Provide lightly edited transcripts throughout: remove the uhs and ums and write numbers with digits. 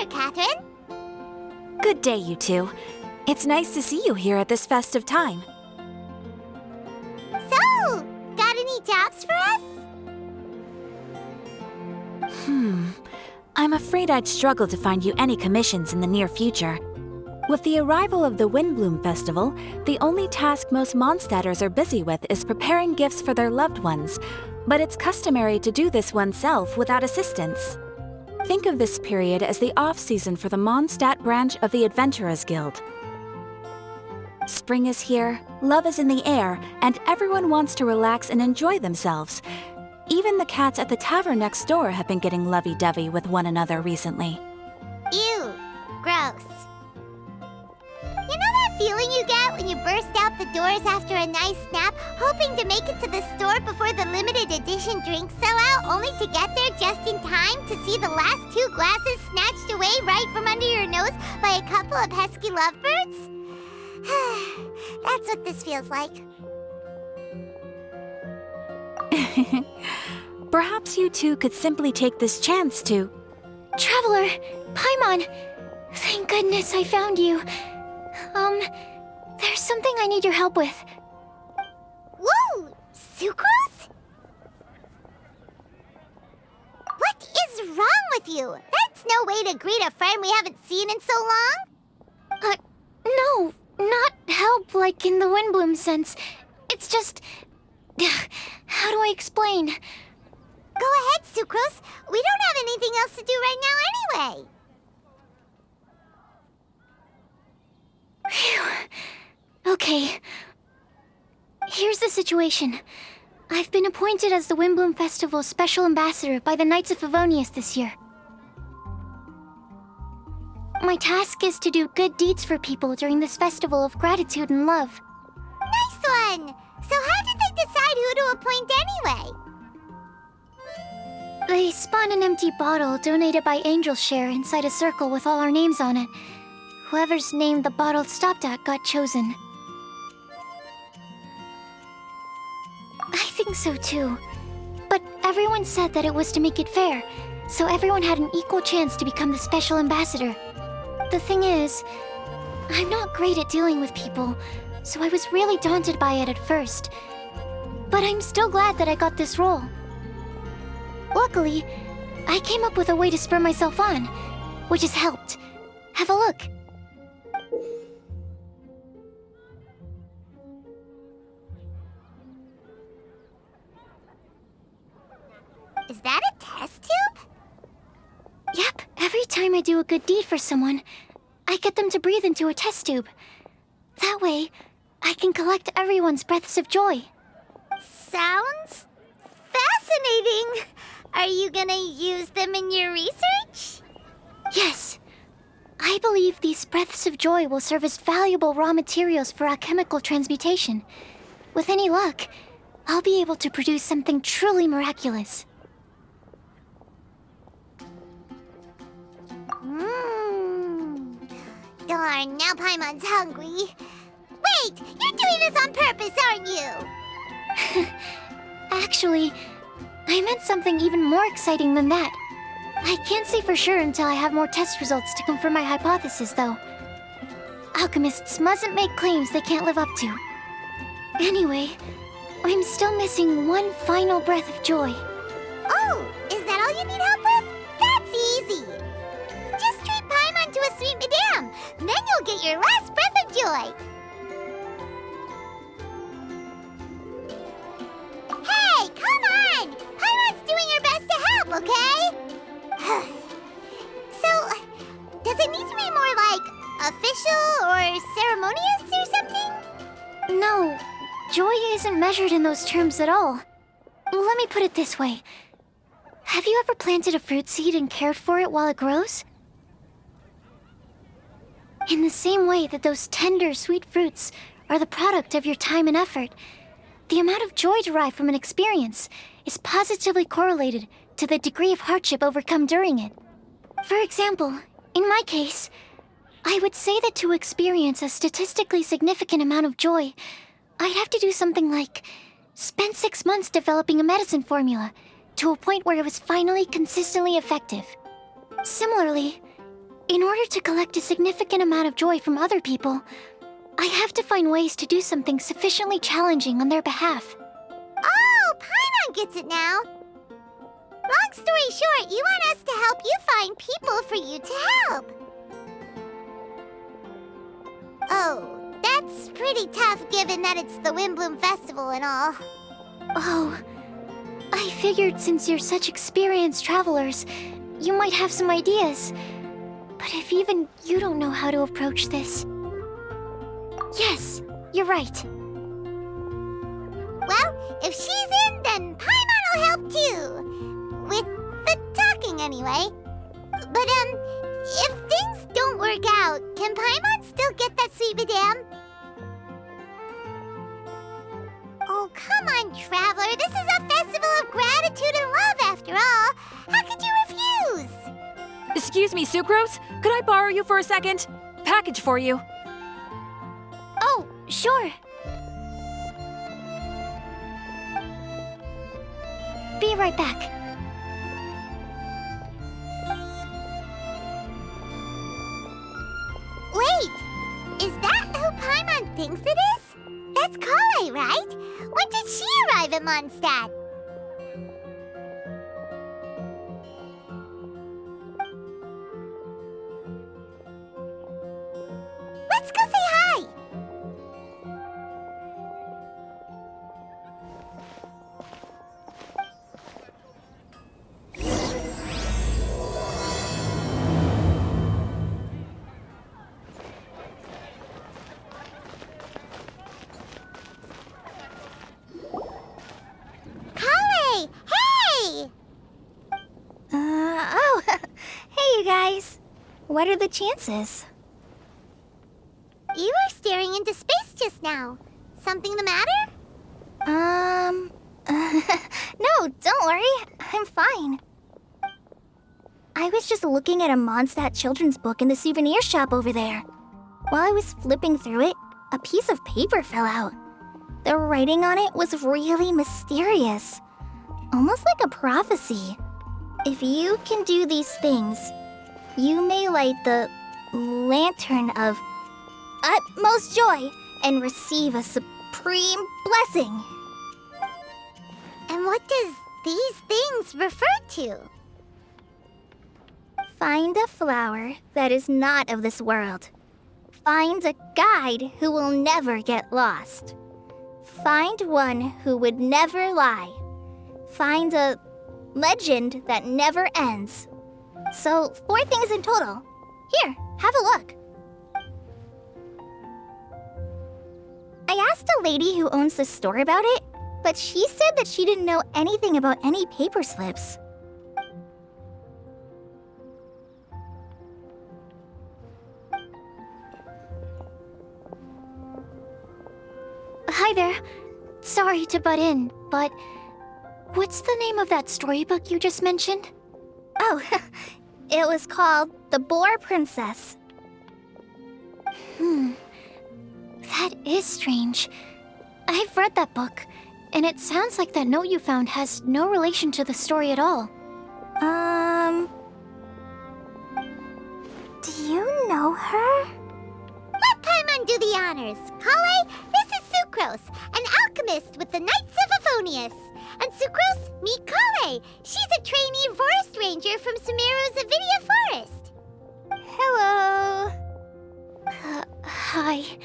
Catherine? Good day, you two. It's nice to see you here at this festive time. So, got any jobs for us? I'm afraid I'd struggle to find you any commissions in the near future. With the arrival of the Windbloom Festival, the only task most Mondstadters are busy with is preparing gifts for their loved ones, but it's customary to do this oneself without assistance. Think of this period as the off-season for the Mondstadt branch of the Adventurers Guild. Spring is here, love is in the air, and everyone wants to relax and enjoy themselves. Even the cats at the tavern next door have been getting lovey-dovey with one another recently. Ew, gross. You know that feeling you get when you burst out the doors after a nice nap, hoping to make it to the store before the limited edition drinks sell out, only to get there just in time to see the last 2 glasses snatched away right from under your nose by a couple of pesky lovebirds? That's what this feels like. Perhaps you two could simply take this chance to... Traveler! Paimon! Thank goodness I found you. There's something I need your help with. Whoa! Sucrose? What is wrong with you? That's no way to greet a friend we haven't seen in so long. No, not help like in the Windbloom sense. It's just... How do I explain? Go ahead, Sucrose. We don't have anything else to do right now anyway. Phew. Okay. Here's the situation. I've been appointed as the Windbloom Festival's special ambassador by the Knights of Favonius this year. My task is to do good deeds for people during this festival of gratitude and love. Nice one! So how did they decide who to appoint anyway? They spun an empty bottle donated by Angel's Share inside a circle with all our names on it. Whoever's name the bottle stopped at got chosen. I think so too. But everyone said that it was to make it fair, so everyone had an equal chance to become the special ambassador. The thing is, I'm not great at dealing with people, so I was really daunted by it at first. But I'm still glad that I got this role. Luckily, I came up with a way to spur myself on, which has helped. Have a look. Is that a test tube? Yep, every time I do a good deed for someone, I get them to breathe into a test tube. That way, I can collect everyone's breaths of joy. Sounds fascinating. Are you gonna use them in your research? Yes. I believe these breaths of joy will serve as valuable raw materials for alchemical transmutation. With any luck, I'll be able to produce something truly miraculous. Darn, now Paimon's hungry. Wait, you're doing this on purpose, aren't you? Actually, I meant something even more exciting than that. I can't say for sure until I have more test results to confirm my hypothesis, though. Alchemists mustn't make claims they can't live up to. Anyway, I'm still missing one final breath of joy. Oh, is that all you need help with? That's easy. Just treat Paimon to a sweet madame. Then you'll get your last breath of joy. Hey, come on! Paimon's doing her best to help, okay? So, does it need to be more like official or ceremonious or something? No, joy isn't measured in those terms at all. Let me put it this way. Have you ever planted a fruit seed and cared for it while it grows? In the same way that those tender, sweet fruits are the product of your time and effort, the amount of joy derived from an experience is positively correlated to the degree of hardship overcome during it. For example, in my case, I would say that to experience a statistically significant amount of joy, I'd have to do something like spend 6 months developing a medicine formula to a point where it was finally consistently effective. Similarly, in order to collect a significant amount of joy from other people, I have to find ways to do something sufficiently challenging on their behalf. Oh, Paimon gets it now. Long story short, you want us to help you find people for you to help. Oh, that's pretty tough given that it's the Windbloom Festival and all. Oh, I figured since you're such experienced travelers, you might have some ideas. But if even you don't know how to approach this... Yes, you're right. Well, if she's in, then Paimon will help too. With the talking anyway. But, if things don't work out, can Paimon still get that sweet madame? Oh, come on, Traveler. This is a festival of gratitude and love, after all. How could you refuse? Excuse me, Sucrose? Could I borrow you for a second? Package for you. Oh, sure. Be right back. Wait, is that who Paimon thinks it is? That's Kale, right? When did she arrive at Mondstadt? Let's go say hi! Kale! Hey! Hey you guys. What are the chances? You were staring into space just now. Something the matter? No, don't worry. I'm fine. I was just looking at a Mondstadt children's book in the souvenir shop over there. While I was flipping through it, a piece of paper fell out. The writing on it was really mysterious. Almost like a prophecy. If you can do these things, you may light the lantern of utmost joy and receive a supreme blessing. And what does these things refer to? Find a flower that is not of this world. Find a guide who will never get lost. Find one who would never lie. Find a legend that never ends. So, 4 things in total. Here, have a look. I asked a lady who owns the store about it, but she said that she didn't know anything about any paper slips. Hi there. Sorry to butt in, but what's the name of that storybook you just mentioned? Oh, it was called The Boar Princess. That is strange. I've read that book, and it sounds like that note you found has no relation to the story at all. Do you know her? Let Paimon do the honors. Kale, this is Sucrose, an alchemist with the Knights of Favonius. And Sucrose, meet Kale. She's a trainee forest ranger from Sumeru's Avidia Forest. Hello. Hi.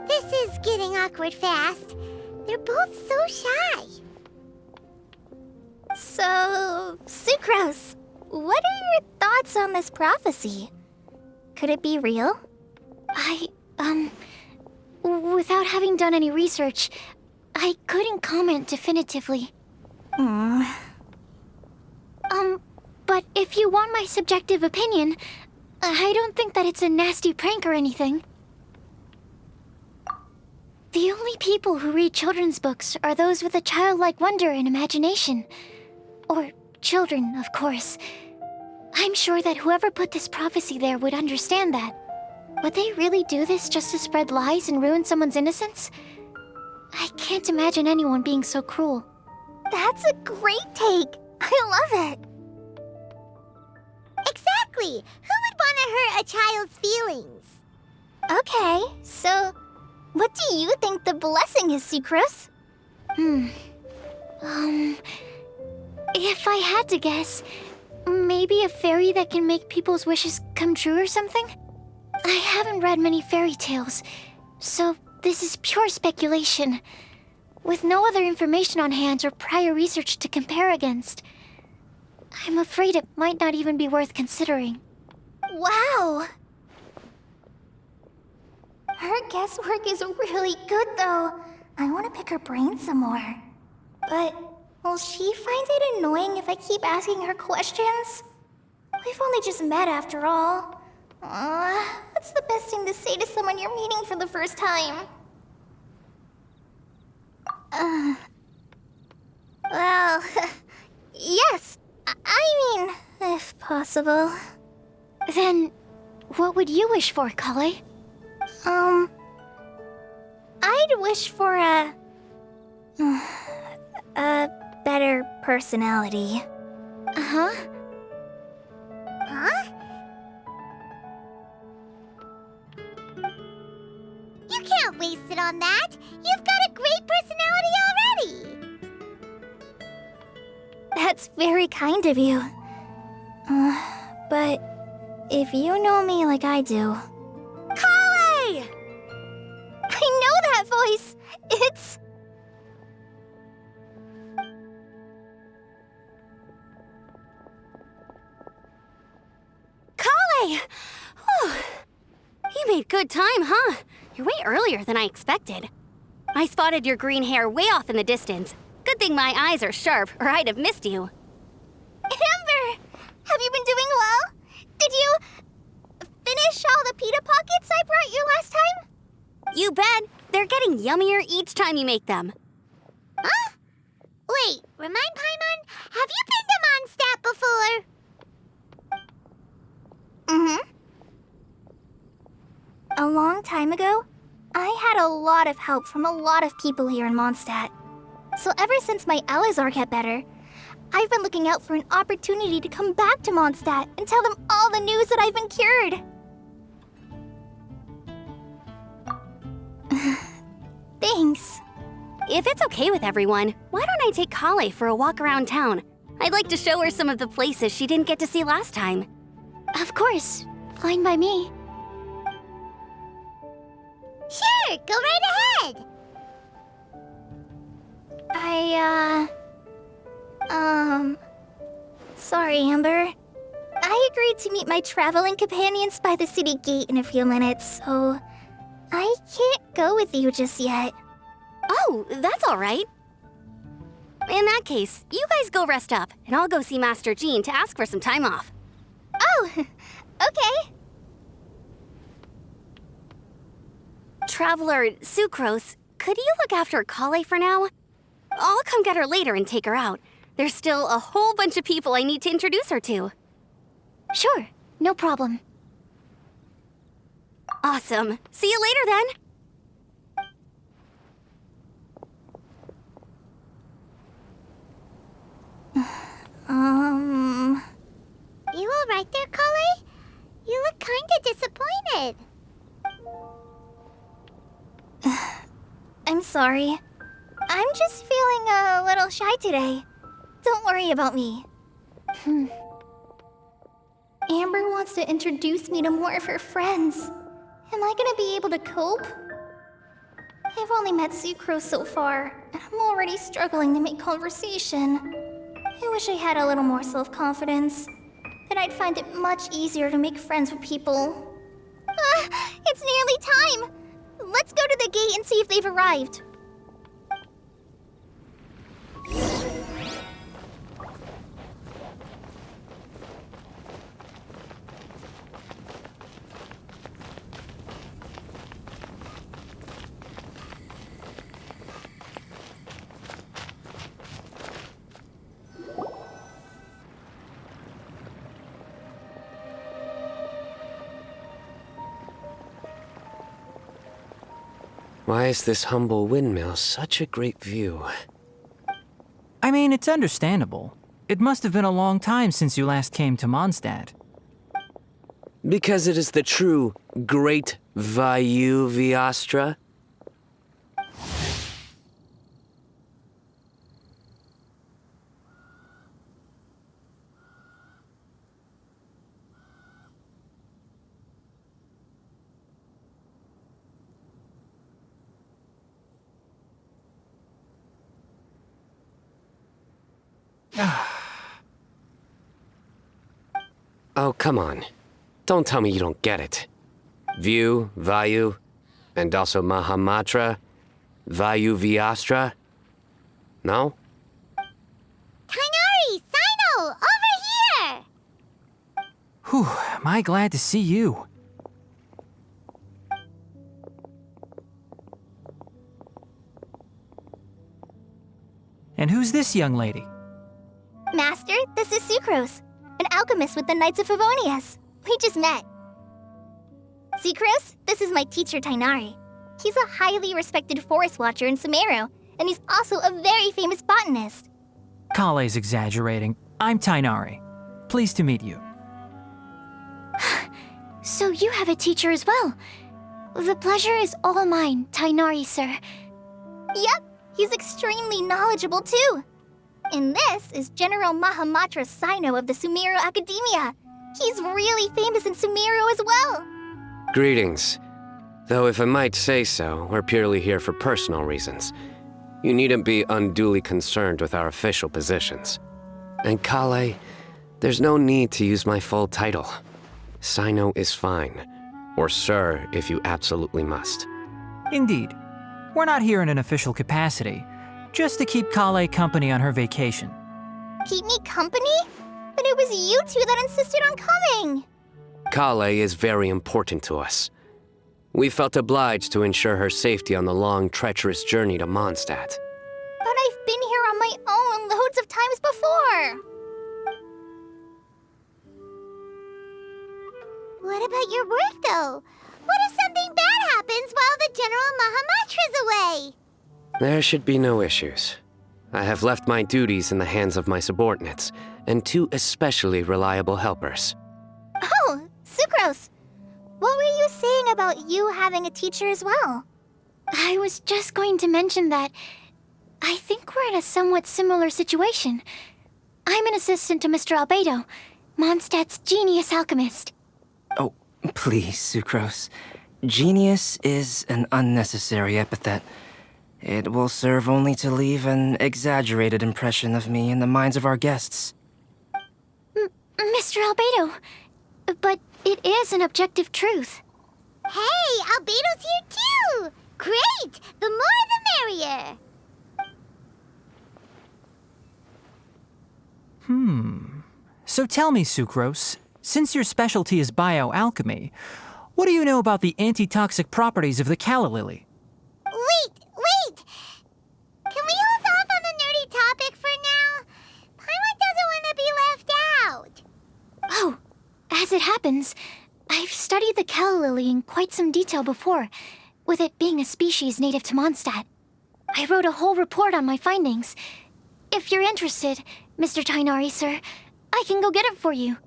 This is getting awkward fast. They're both so shy. So, Sucrose, what are your thoughts on this prophecy? Could it be real? Without having done any research, I couldn't comment definitively. But if you want my subjective opinion, I don't think that it's a nasty prank or anything. The only people who read children's books are those with a childlike wonder and imagination. Or children, of course. I'm sure that whoever put this prophecy there would understand that. Would they really do this just to spread lies and ruin someone's innocence? I can't imagine anyone being so cruel. That's a great take. I love it. Exactly. Who would want to hurt a child's feelings? Okay, so what do you think the blessing is, Sucrose? If I had to guess, maybe a fairy that can make people's wishes come true or something? I haven't read many fairy tales, so this is pure speculation. With no other information on hand or prior research to compare against, I'm afraid it might not even be worth considering. Wow! Her guesswork is really good, though. I want to pick her brain some more. But will she find it annoying if I keep asking her questions? We've only just met after all. What's the best thing to say to someone you're meeting for the first time? Well, yes. I mean, if possible. Then, what would you wish for, Kale? I'd wish for a better personality. Uh-huh. Huh? You can't waste it on that. You've got a great personality already. That's very kind of you. But if you know me like I do... Kale! I know that voice. It's... Kale! You made good time, huh? You're way earlier than I expected. I spotted your green hair way off in the distance. Good thing my eyes are sharp, or I'd have missed you. Amber! Have you been doing well? Did you finish all the pita pockets I brought you last time? You bet. They're getting yummier each time you make them. Huh? Wait, remind Paimon, have you been to Mondstadt before? A long time ago, I had a lot of help from a lot of people here in Mondstadt. So ever since my Alizar got better, I've been looking out for an opportunity to come back to Mondstadt and tell them all the news that I've been cured. Thanks. If it's okay with everyone, why don't I take Kale for a walk around town? I'd like to show her some of the places she didn't get to see last time. Of course. Fine by me. Sure, go right ahead. Sorry, Amber. I agreed to meet my traveling companions by the city gate in a few minutes, so I can't go with you just yet. Oh, that's all right. In that case, you guys go rest up, and I'll go see Master Jean to ask for some time off. Oh, okay. Traveler Sucrose, could you look after Kale for now? I'll come get her later and take her out. There's still a whole bunch of people I need to introduce her to. Sure, no problem. Awesome. See you later then. You all right there, Kale? You look kinda disappointed. I'm sorry. I'm just feeling a little shy today. Don't worry about me. Amber wants to introduce me to more of her friends. Am I gonna be able to cope? I've only met Sucrose so far, and I'm already struggling to make conversation. I wish I had a little more self-confidence. Then I'd find it much easier to make friends with people. It's nearly time! Let's go to the gate and see if they've arrived. Why is this humble windmill such a great view? I mean, it's understandable. It must have been a long time since you last came to Mondstadt. Because it is the true Great Vayu Viastra? Oh, come on. Don't tell me you don't get it. View, Vayu, and also Mahamatra, Vayu Viastra? No? Kainari! Sino! Over here! Whew, am I glad to see you. And who's this young lady? Master, this is Sucrose, an alchemist with the Knights of Favonius. We just met. Sucrose, this is my teacher Tainari. He's a highly respected forest watcher in Sumeru, and he's also a very famous botanist. Kale's exaggerating. I'm Tainari. Pleased to meet you. So you have a teacher as well. The pleasure is all mine, Tainari, sir. Yep, he's extremely knowledgeable too. And this is General Mahamatra Sino of the Sumeru Academia. He's really famous in Sumeru as well. Greetings. Though if I might say so, we're purely here for personal reasons. You needn't be unduly concerned with our official positions. And Kale, there's no need to use my full title. Sino is fine. Or sir, if you absolutely must. Indeed. We're not here in an official capacity, just to keep Kale company on her vacation. Keep me company? But it was you two that insisted on coming. Kale is very important to us. We felt obliged to ensure her safety on the long, treacherous journey to Mondstadt. But I've been here on my own loads of times before. What about your work, though? What if something bad happens while the General Mahamatra's away? There should be no issues. I have left my duties in the hands of my subordinates, and two especially reliable helpers. Oh, Sucrose. What were you saying about you having a teacher as well? I was just going to mention that I think we're in a somewhat similar situation. I'm an assistant to Mr. Albedo, Mondstadt's genius alchemist. Oh, please, Sucrose. Genius is an unnecessary epithet. It will serve only to leave an exaggerated impression of me in the minds of our guests. Mr. Albedo, but it is an objective truth. Hey, Albedo's here too! Great! The more the merrier! So tell me, Sucrose, since your specialty is bioalchemy, what do you know about the antitoxic properties of the calla lily? Wait! Can we hold off on the nerdy topic for now? Paimon doesn't want to be left out. Oh, as it happens, I've studied the calla lily in quite some detail before, with it being a species native to Mondstadt. I wrote a whole report on my findings. If you're interested, Mr. Tainari, sir, I can go get it for you.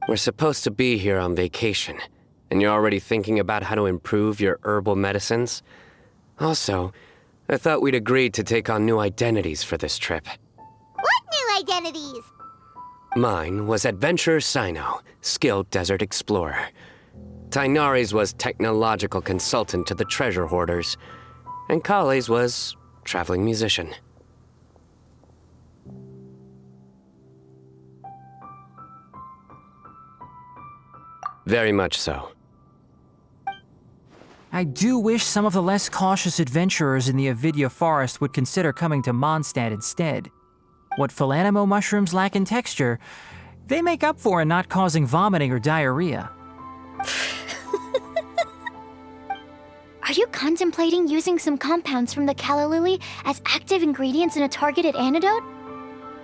We're supposed to be here on vacation, and you're already thinking about how to improve your herbal medicines? Also, I thought we'd agreed to take on new identities for this trip. What new identities? Mine was Adventurer Sino, skilled desert explorer. Tainari's was technological consultant to the treasure hoarders, and Kale's was traveling musician. Very much so. I do wish some of the less cautious adventurers in the Avidya forest would consider coming to Mondstadt instead. What Philanimo mushrooms lack in texture, they make up for in not causing vomiting or diarrhea. Are you contemplating using some compounds from the calla lily as active ingredients in a targeted antidote?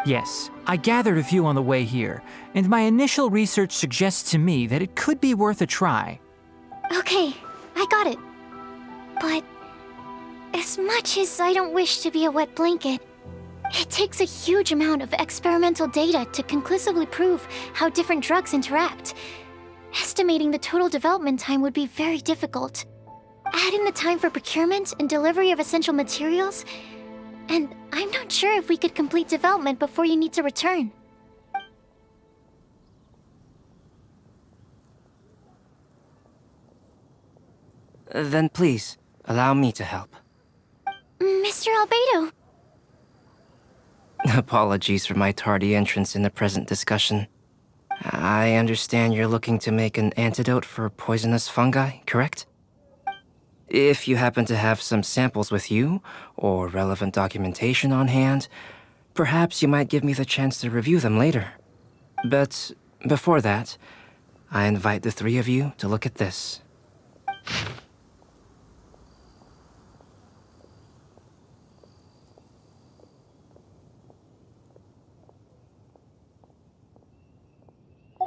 Yes, I gathered a few on the way here, and my initial research suggests to me that it could be worth a try. Okay, I got it. But as much as I don't wish to be a wet blanket, it takes a huge amount of experimental data to conclusively prove how different drugs interact. Estimating the total development time would be very difficult. Add in the time for procurement and delivery of essential materials, and I'm not sure if we could complete development before you need to return. Then please, allow me to help. Mr. Albedo. Apologies for my tardy entrance in the present discussion. I understand you're looking to make an antidote for poisonous fungi, correct? If you happen to have some samples with you, or relevant documentation on hand, perhaps you might give me the chance to review them later. But before that, I invite the three of you to look at this.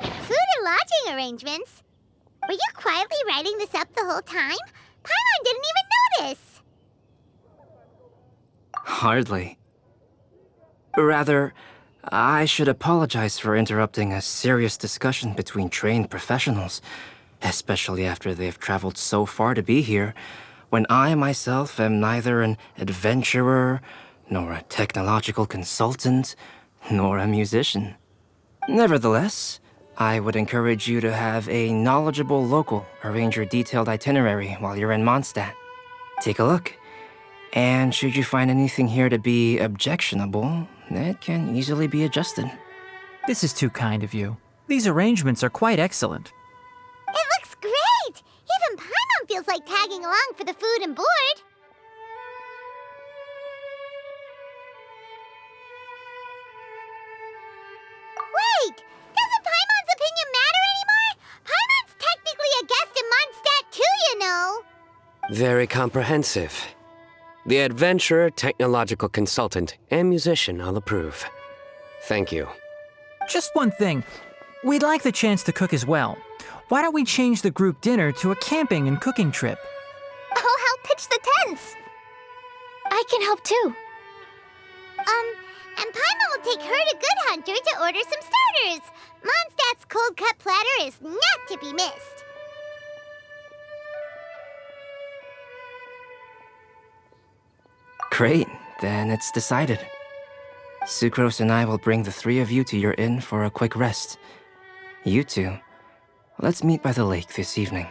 Food and lodging arrangements? Were you quietly writing this up the whole time? Paimon didn't even notice! Hardly. Rather, I should apologize for interrupting a serious discussion between trained professionals, especially after they've traveled so far to be here, when I myself am neither an adventurer, nor a technological consultant, nor a musician. Nevertheless, I would encourage you to have a knowledgeable local arrange your detailed itinerary while you're in Mondstadt. Take a look, and should you find anything here to be objectionable, it can easily be adjusted. This is too kind of you. These arrangements are quite excellent. It looks great! Even Paimon feels like tagging along for the food and board. Wait! Doesn't Paimon's opinion matter anymore? Paimon's technically a guest in Mondstadt too, you know! Very comprehensive. The adventurer, technological consultant, and musician all approve. Thank you. Just one thing. We'd like the chance to cook as well. Why don't we change the group dinner to a camping and cooking trip? I'll help pitch the tents. I can help too. And Paimon will take her to Good Hunter to order some starters. Mondstadt's cold-cut platter is not to be missed. Great, then it's decided. Sucrose and I will bring the three of you to your inn for a quick rest. You two, let's meet by the lake this evening.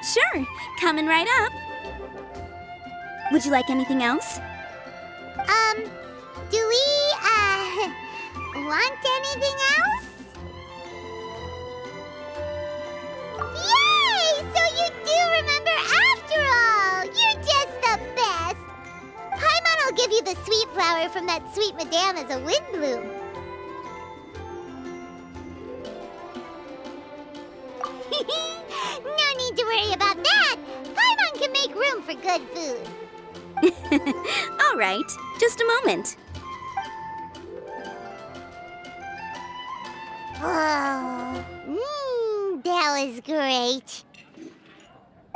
Sure, coming right up. Would you like anything else? Do we, want anything else? Yay! So you do remember after all! You're just the best! Paimon will give you the sweet flower from that sweet madame as a wind bloom. No need to worry about that! Paimon can make room for good food. All right, just a moment. Oh, that was great.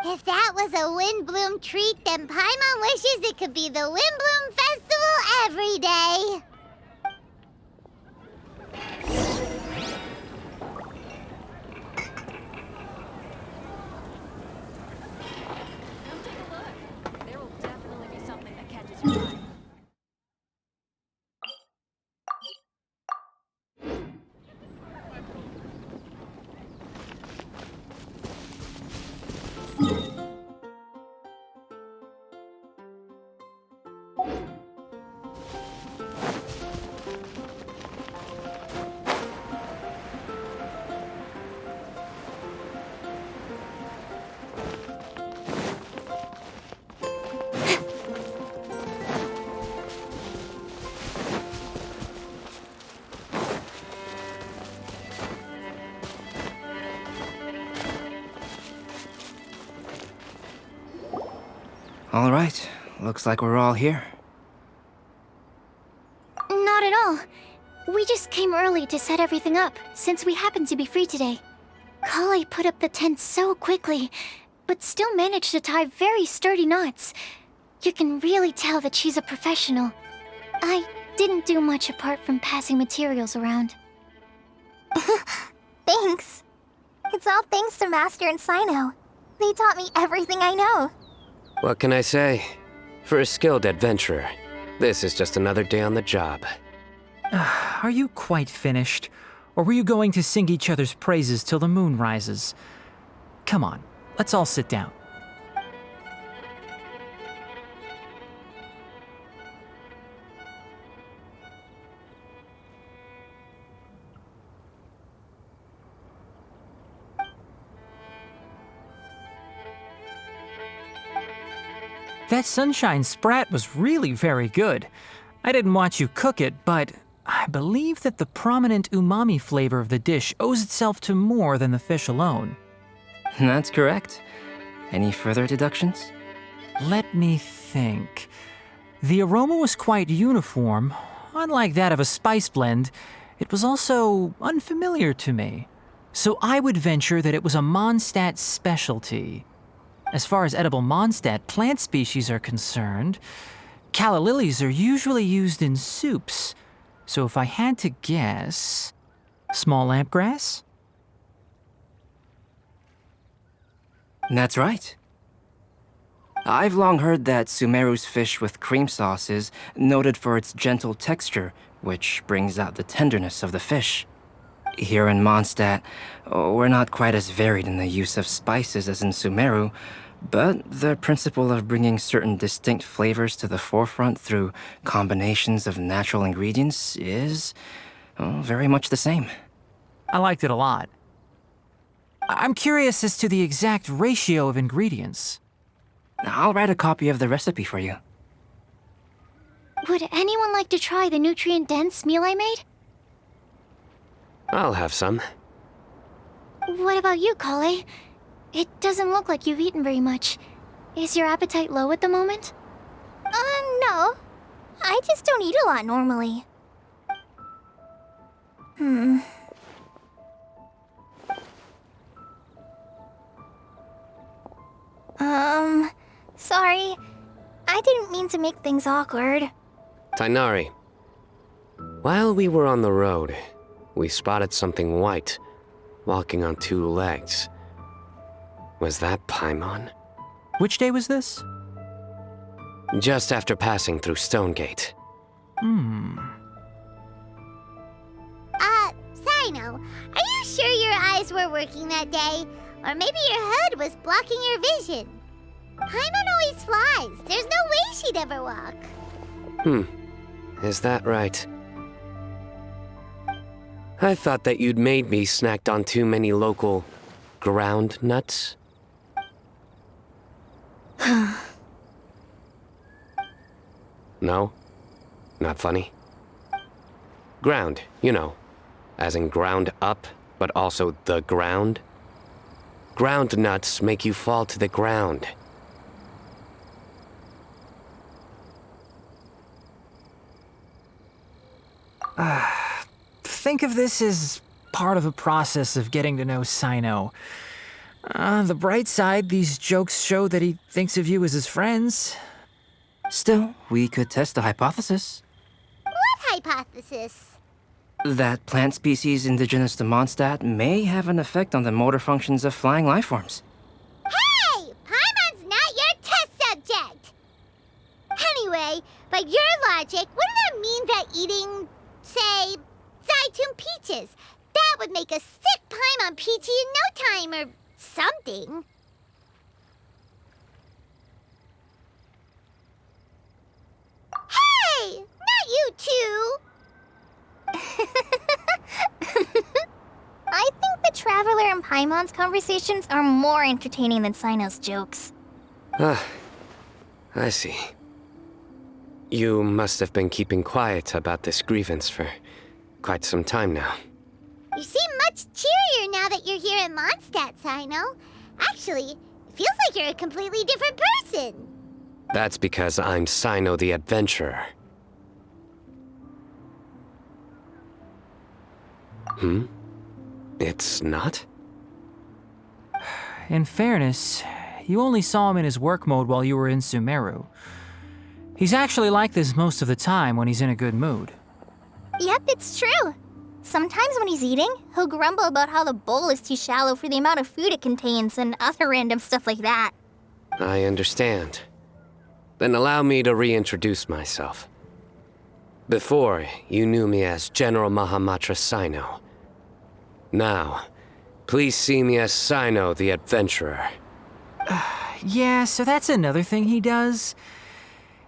If that was a Windbloom treat, then Paimon wishes it could be the Windbloom Festival every day. All right, looks like we're all here. Not at all. We just came early to set everything up, since we happen to be free today. Kale put up the tent so quickly, but still managed to tie very sturdy knots. You can really tell that she's a professional. I didn't do much apart from passing materials around. Thanks. It's all thanks to Master and Sino. They taught me everything I know. What can I say? For a skilled adventurer, this is just another day on the job. Are you quite finished? Or were you going to sing each other's praises till the moon rises? Come on, let's all sit down. That sunshine sprat was really very good. I didn't watch you cook it, but I believe that the prominent umami flavor of the dish owes itself to more than the fish alone. That's correct. Any further deductions? Let me think. The aroma was quite uniform. Unlike that of a spice blend, it was also unfamiliar to me. So I would venture that it was a Mondstadt specialty. As far as edible Mondstadt plant species are concerned, calla lilies are usually used in soups. So if I had to guess, small lampgrass? That's right. I've long heard that Sumeru's fish with cream sauce is noted for its gentle texture, which brings out the tenderness of the fish. Here in Mondstadt, we're not quite as varied in the use of spices as in Sumeru, but the principle of bringing certain distinct flavors to the forefront through combinations of natural ingredients is very much the same. I liked it a lot. I'm curious as to the exact ratio of ingredients. I'll write a copy of the recipe for you. Would anyone like to try the nutrient-dense meal I made? I'll have some. What about you, Kale? It doesn't look like you've eaten very much. Is your appetite low at the moment? No. I just don't eat a lot normally. Sorry. I didn't mean to make things awkward. Tighnari, while we were on the road, we spotted something white, walking on two legs. Was that Paimon? Which day was this? Just after passing through Stonegate. Sino, are you sure your eyes were working that day? Or maybe your hood was blocking your vision? Paimon always flies. There's no way she'd ever walk. Is that right? I thought that you'd made me snacked on too many local ground nuts. No? Not funny? Ground, you know. As in ground up, but also the ground. Ground nuts make you fall to the ground. Think of this as part of the process of getting to know Sino. On the bright side, these jokes show that he thinks of you as his friends. Still, we could test the hypothesis. What hypothesis? That plant species indigenous to Mondstadt may have an effect on the motor functions of flying lifeforms. Hey! Paimon's not your test subject! Anyway, by your logic, wouldn't that mean that eating, say, Zaitun peaches, that would make a sick Paimon peachy in no time or something? Hey! Not you two! I think the Traveler and Paimon's conversations are more entertaining than Sino's jokes. I see. You must have been keeping quiet about this grievance for quite some time now. You seem much cheerier now that you're here in Mondstadt, Sino. Actually, it feels like you're a completely different person. That's because I'm Sino the Adventurer. It's not? In fairness, you only saw him in his work mode while you were in Sumeru. He's actually like this most of the time when he's in a good mood. Yep, it's true. Sometimes when he's eating, he'll grumble about how the bowl is too shallow for the amount of food it contains and other random stuff like that. I understand. Then allow me to reintroduce myself. Before, you knew me as General Mahamatra Sino. Now, please see me as Sino the Adventurer. Yeah, so that's another thing he does.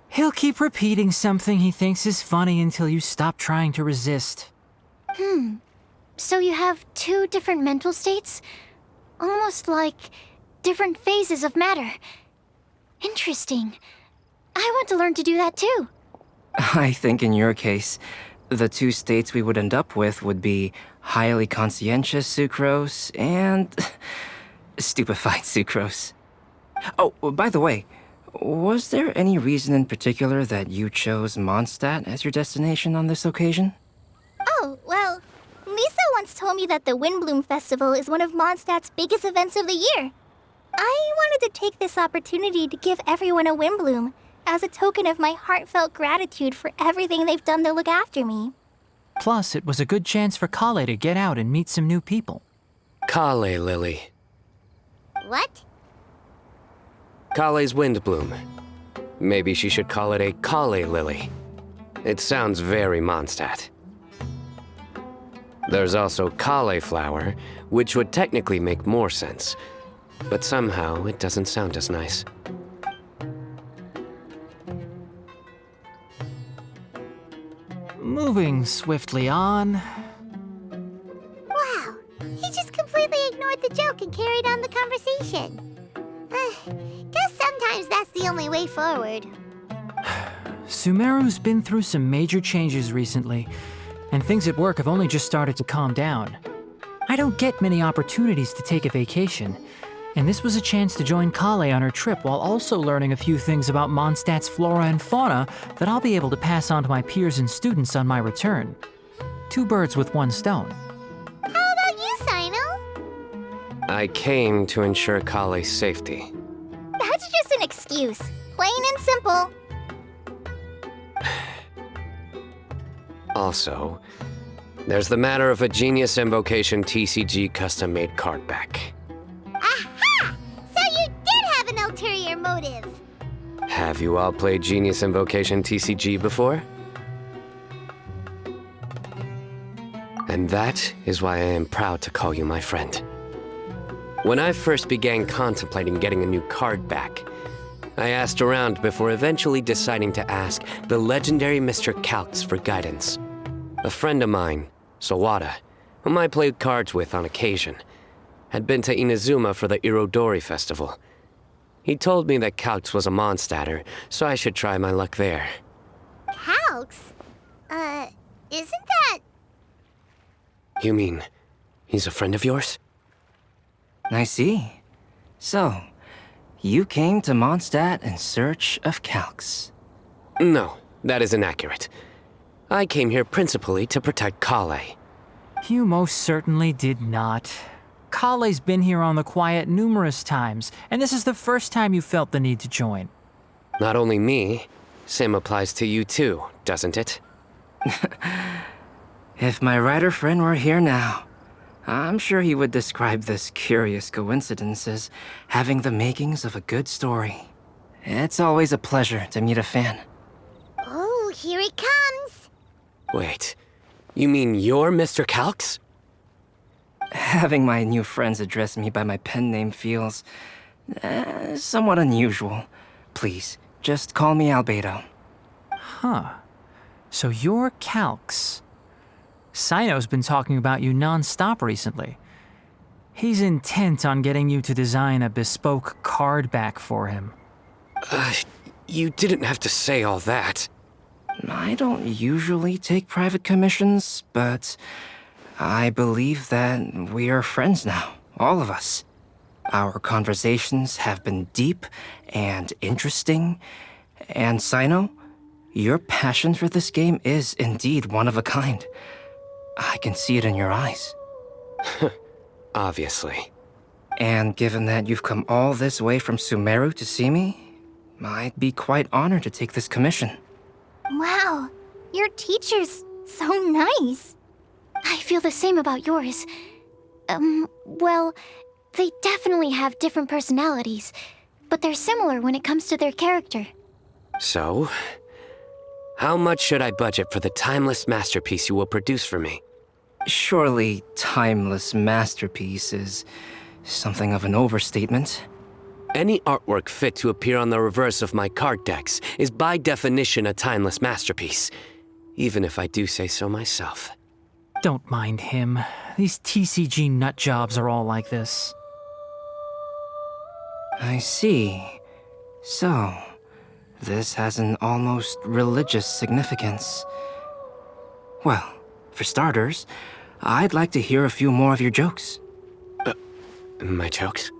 He'll keep repeating something he thinks is funny until you stop trying to resist. So you have two different mental states? Almost like different phases of matter. Interesting. I want to learn to do that too. I think in your case, the two states we would end up with would be highly conscientious sucrose and stupefied sucrose. Oh, by the way, was there any reason in particular that you chose Mondstadt as your destination on this occasion? Oh, well, Lisa once told me that the Windbloom Festival is one of Mondstadt's biggest events of the year. I wanted to take this opportunity to give everyone a Windbloom as a token of my heartfelt gratitude for everything they've done to look after me. Plus, it was a good chance for Kale to get out and meet some new people. Kale Lily. What? Kale's Windbloom. Maybe she should call it a Kale Lily. It sounds very Mondstadt. There's also cauliflower, which would technically make more sense, but somehow it doesn't sound as nice. Moving swiftly on. Wow, he just completely ignored the joke and carried on the conversation. Guess sometimes that's the only way forward. Sumeru's been through some major changes recently, and things at work have only just started to calm down. I don't get many opportunities to take a vacation, and this was a chance to join Kale on her trip while also learning a few things about Mondstadt's flora and fauna that I'll be able to pass on to my peers and students on my return. Two birds with one stone. How about you, Sino? I came to ensure Kale's safety. That's just an excuse. Plain and simple. Also, there's the matter of a Genius Invocation TCG custom-made card back. Aha! So you did have an ulterior motive. Have you all played Genius Invocation TCG before? And that is why I am proud to call you my friend. When I first began contemplating getting a new card back, I asked around before eventually deciding to ask the legendary Mr. Calx for guidance. A friend of mine, Sawada, whom I played cards with on occasion, had been to Inazuma for the Irodori festival. He told me that Calx was a Mondstadter, so I should try my luck there. Calx? Isn't that... You mean, he's a friend of yours? I see. So, you came to Mondstadt in search of Calx. No, that is inaccurate. I came here principally to protect Kale. You most certainly did not. Kale's been here on the quiet numerous times, and this is the first time you felt the need to join. Not only me, same applies to you too, doesn't it? If my writer friend were here now, I'm sure he would describe this curious coincidence as having the makings of a good story. It's always a pleasure to meet a fan. Oh, here it comes. Wait, you mean you're Mr. Calx? Having my new friends address me by my pen name feels somewhat unusual. Please, just call me Albedo. Huh. So you're Calx. Sino's been talking about you non-stop recently. He's intent on getting you to design a bespoke card back for him. You didn't have to say all that. I don't usually take private commissions, but I believe that we are friends now, all of us. Our conversations have been deep and interesting, And Sino, your passion for this game is indeed one of a kind. I can see it in your eyes. Obviously. And given that you've come all this way from Sumeru to see me, I'd be quite honored to take this commission. Wow, your teacher's so nice. I feel the same about yours. Well, they definitely have different personalities, but they're similar when it comes to their character. So, how much should I budget for the timeless masterpiece you will produce for me? Surely, timeless masterpiece is something of an overstatement. Any artwork fit to appear on the reverse of my card decks is by definition a timeless masterpiece, even if I do say so myself. Don't mind him. These TCG nut jobs are all like this. I see. So, this has an almost religious significance. Well, for starters, I'd like to hear a few more of your jokes. My jokes?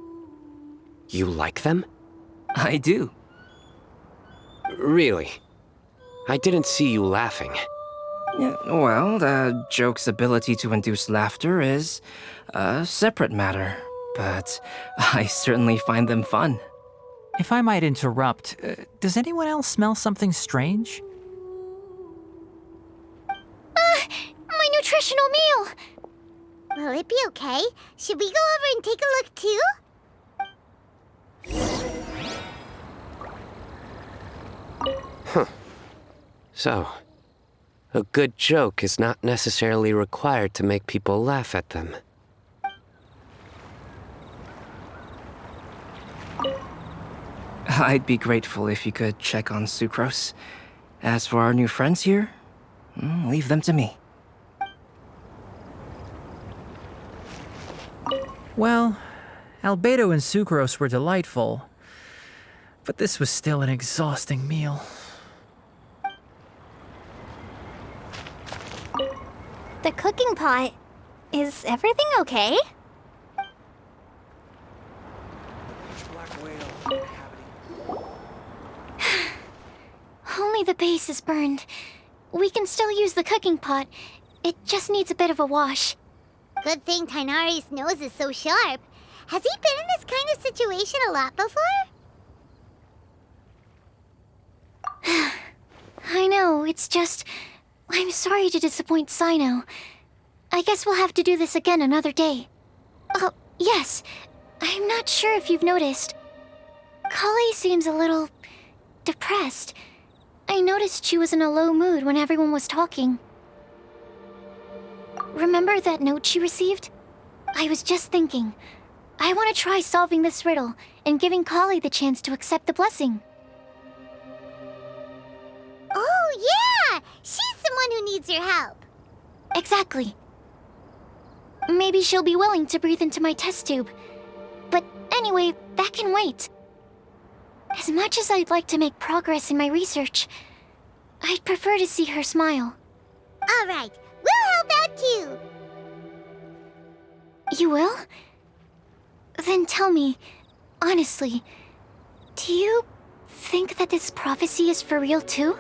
You like them? I do. Really? I didn't see you laughing. Yeah, well, the joke's ability to induce laughter is a separate matter, but I certainly find them fun. If I might interrupt, does anyone else smell something strange? My nutritional meal! Will it be okay? Should we go over and take a look too? So, a good joke is not necessarily required to make people laugh at them. I'd be grateful if you could check on Sucrose. As for our new friends here, leave them to me. Well, Albedo and Sucrose were delightful, but this was still an exhausting meal. The cooking pot. Is everything okay? Only the base is burned. We can still use the cooking pot. It just needs a bit of a wash. Good thing Tainari's nose is so sharp. Has he been in this kind of situation a lot before? I know, it's just... I'm sorry to disappoint Sino. I guess we'll have to do this again another day. Oh, yes. I'm not sure if you've noticed. Kali seems a little... depressed. I noticed she was in a low mood when everyone was talking. Remember that note she received? I was just thinking. I want to try solving this riddle and giving Kali the chance to accept the blessing. Oh, yeah! She's someone who needs your help. Exactly. Maybe she'll be willing to breathe into my test tube. But anyway, that can wait. As much as I'd like to make progress in my research, I'd prefer to see her smile. All right, we'll help out too. You will? Then tell me, honestly, do you think that this prophecy is for real too?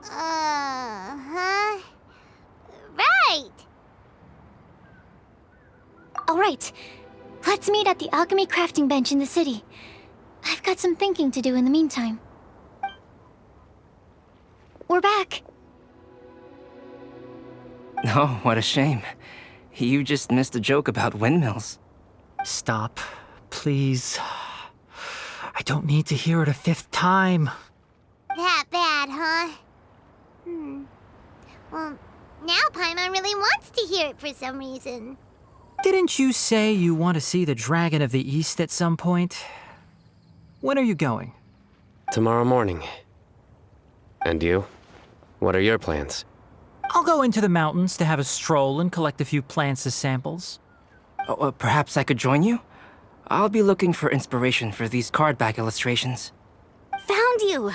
Huh? Right! Alright, let's meet at the alchemy crafting bench in the city. I've got some thinking to do in the meantime. We're back. Oh, what a shame. You just missed a joke about windmills. Stop, please. I don't need to hear it a fifth time. That bad, huh? Well, now Paimon really wants to hear it for some reason. Didn't you say you want to see the Dragon of the East at some point? When are you going? Tomorrow morning. And you? What are your plans? I'll go into the mountains to have a stroll and collect a few plants as samples. Oh, perhaps I could join you? I'll be looking for inspiration for these card back illustrations. Found you!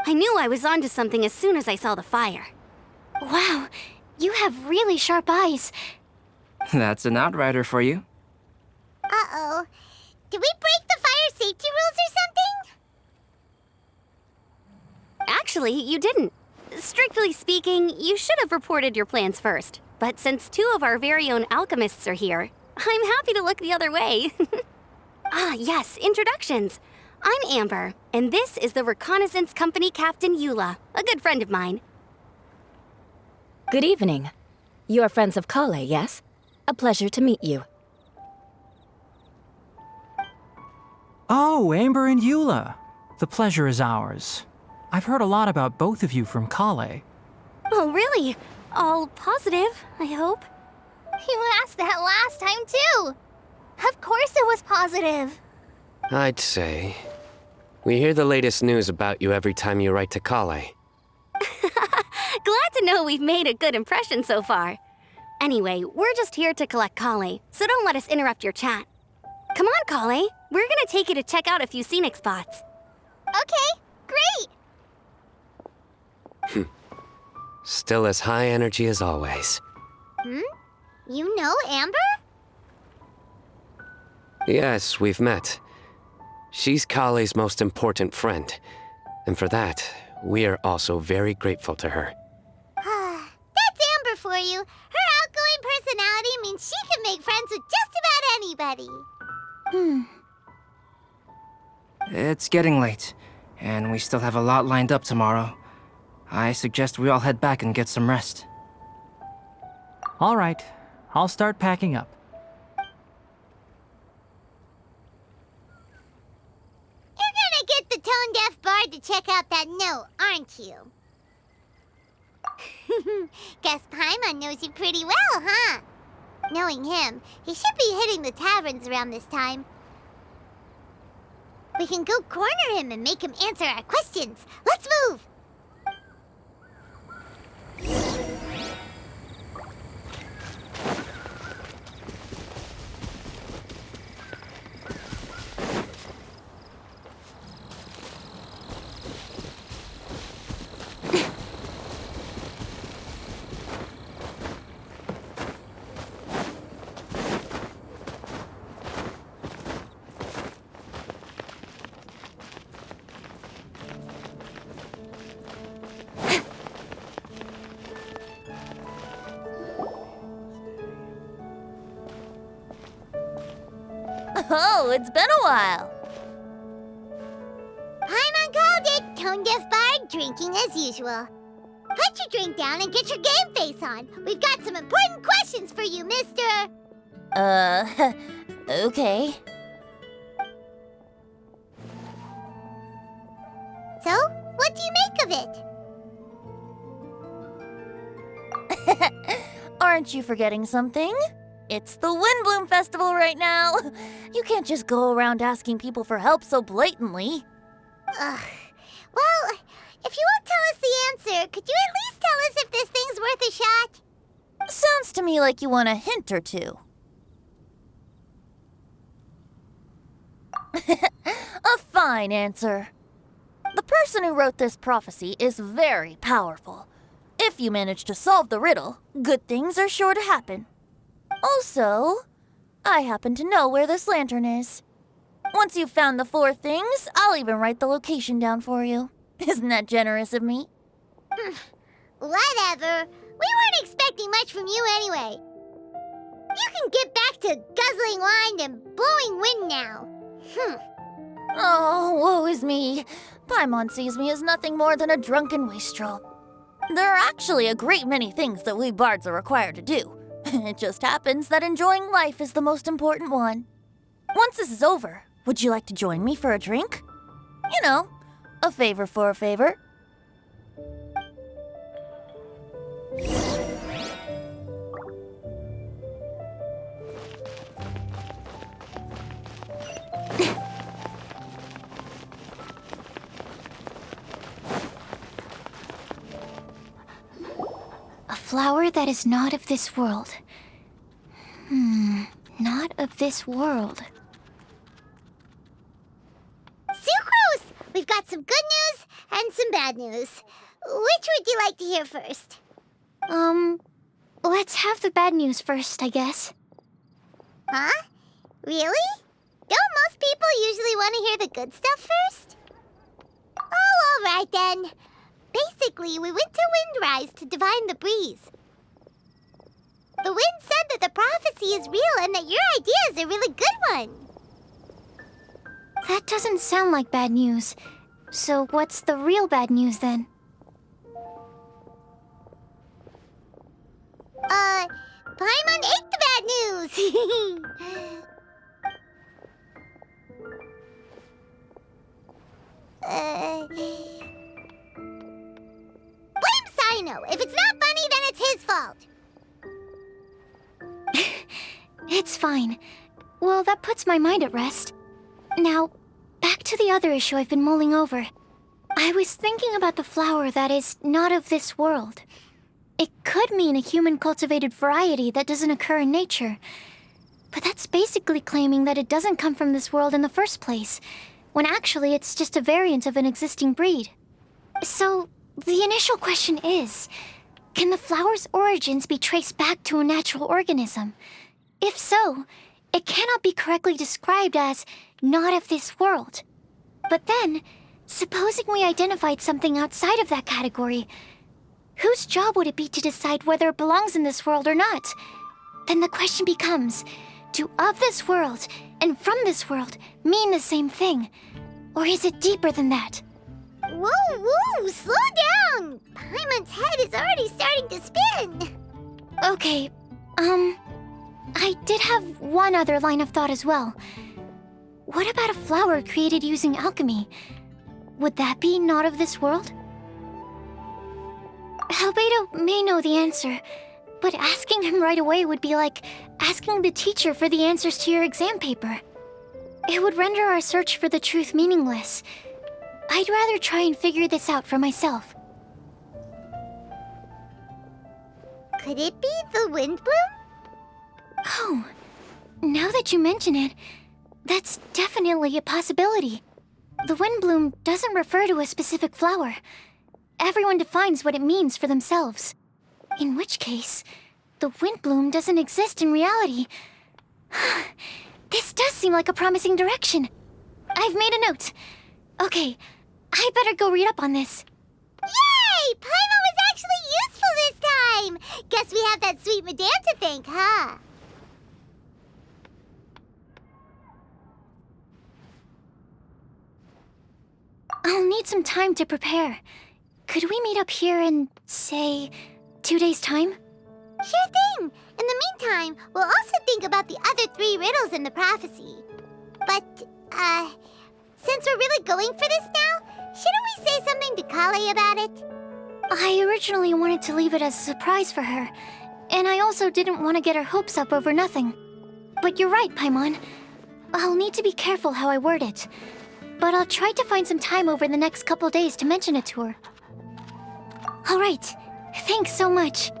I knew I was onto something as soon as I saw the fire. Wow, you have really sharp eyes. That's an outrider for you. Uh-oh. Did we break the fire safety rules or Actually, you didn't. Strictly speaking, you should have reported your plans first. But since 2 of our very own alchemists are here, I'm happy to look the other way. Yes, introductions. I'm Amber, and this is the Reconnaissance Company Captain Eula, a good friend of mine. Good evening. You are friends of Kale, yes? A pleasure to meet you. Oh, Amber and Eula. The pleasure is ours. I've heard a lot about both of you from Kale. Oh, really? All positive, I hope. You asked that last time, too. Of course it was positive. I'd say. We hear the latest news about you every time you write to Kale. Glad to know we've made a good impression so far. Anyway, we're just here to collect Kale, so don't let us interrupt your chat. Come on, Kale. We're gonna take you to check out a few scenic spots. Okay, great. Still as high energy as always. You know Amber? Yes, we've met. She's Kale's most important friend. And for that, we are also very grateful to her. That's Amber for you. Her outgoing personality means she can make friends with just about anybody. It's getting late, and we still have a lot lined up tomorrow. I suggest we all head back and get some rest. All right, I'll start packing up. You're gonna get the tone-deaf bard to check out that note, aren't you? Guess Paimon knows you pretty well, huh? Knowing him, he should be hitting the taverns around this time. We can go corner him and make him answer our questions. Let's move! Oh, it's been a while. Paimon called it, tone-deaf bard drinking as usual. Put your drink down and get your game face on. We've got some important questions for you, mister. Okay. So, what do you make of it? Aren't you forgetting something? It's the Windbloom Festival right now. You can't just go around asking people for help so blatantly. Ugh. Well, if you won't tell us the answer, could you at least tell us if this thing's worth a shot? Sounds to me like you want a hint or two. A fine answer. The person who wrote this prophecy is very powerful. If you manage to solve the riddle, good things are sure to happen. Also, I happen to know where this lantern is. Once you've found the 4 things, I'll even write the location down for you. Isn't that generous of me? Whatever. We weren't expecting much from you anyway. You can get back to guzzling wine and blowing wind now. Oh, woe is me. Paimon sees me as nothing more than a drunken wastrel. There are actually a great many things that we bards are required to do. It just happens that enjoying life is the most important one. Once this is over, would you like to join me for a drink? You know, a favor for a favor. A flower that is not of this world. Not of this world. Sucrose! We've got some good news and some bad news. Which would you like to hear first? Let's have the bad news first, I guess. Huh? Really? Don't most people usually want to hear the good stuff first? Oh, all right then. Basically, we went to Windrise to divine the breeze. The wind said that the prophecy is real and that your idea is a really good one. That doesn't sound like bad news. So what's the real bad news then? Paimon ate the bad news! Blame Sino! If it's not funny, then it's his fault! It's fine. Well, that puts my mind at rest. Now, back to the other issue I've been mulling over. I was thinking about the flower that is not of this world. It could mean a human-cultivated variety that doesn't occur in nature. But that's basically claiming that it doesn't come from this world in the first place, when actually it's just a variant of an existing breed. So, the initial question is, can the flower's origins be traced back to a natural organism? If so, it cannot be correctly described as not of this world. But then, supposing we identified something outside of that category, whose job would it be to decide whether it belongs in this world or not? Then the question becomes, do of this world and from this world mean the same thing? Or is it deeper than that? Whoa, slow down! Paimon's head is already starting to spin! Okay, I did have one other line of thought as well. What about a flower created using alchemy? Would that be not of this world? Hálito may know the answer, but asking him right away would be like asking the teacher for the answers to your exam paper. It would render our search for the truth meaningless. I'd rather try and figure this out for myself. Could it be the Windbloom? Oh, now that you mention it, that's definitely a possibility. The Windbloom doesn't refer to a specific flower. Everyone defines what it means for themselves. In which case, the Windbloom doesn't exist in reality. This does seem like a promising direction. I've made a note. Okay, I better go read up on this. Yay! Paimon was actually useful this time! Guess we have that sweet madame to thank, huh? I'll need some time to prepare. Could we meet up here in, say, 2 days' time? Sure thing! In the meantime, we'll also think about the other 3 riddles in the prophecy. But, since we're really going for this now, shouldn't we say something to Kale about it? I originally wanted to leave it as a surprise for her, and I also didn't want to get her hopes up over nothing. But you're right, Paimon. I'll need to be careful how I word it. But I'll try to find some time over the next couple days to mention it to her. All right. Thanks so much.